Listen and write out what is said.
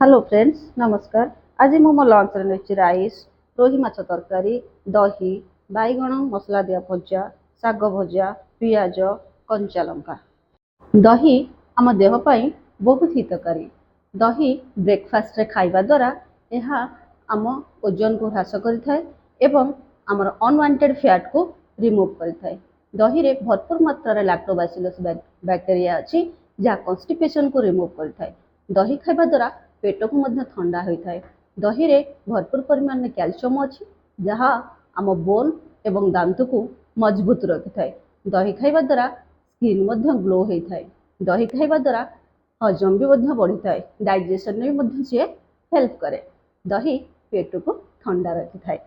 Hello friends नमस्कार। आज मु मो लंच रे नेछि राइस रोही माछ तरकारी दही बैगण मसला दिया भजा शाग भजा पियाज कंचा लंका। दही आम देह पई बहुत हितकारी। दही ब्रेकफास्ट रे खाइबा द्वारा यह आम ओजन को ह्रास करिथाय एवं आमर अनवांटेड फैट को रिमूव करिथाय। दही रे भरपूर मात्रा रे लैक्टोबैसिलस बैक्टीरिया अछि जहा कॉन्स्टिपेशन को रिमूव करिथाय। दही खाइबा द्वारा पेट को मध्य ठंडा होता है। दही रे भरपूर परिमाण में कैल्शियम अच्छी जहाँ आम बोन एवं दांत को मजबूत रखि थाए। दही खाइबा द्वारा स्किन मध्य ग्लो होता है। दही खाइबा द्वारा हजम भी मध्य बढ़ी थाए। डाइजेशन में भी मध्य से हेल्प करे। दही पेट को ठंडा रखि थाए।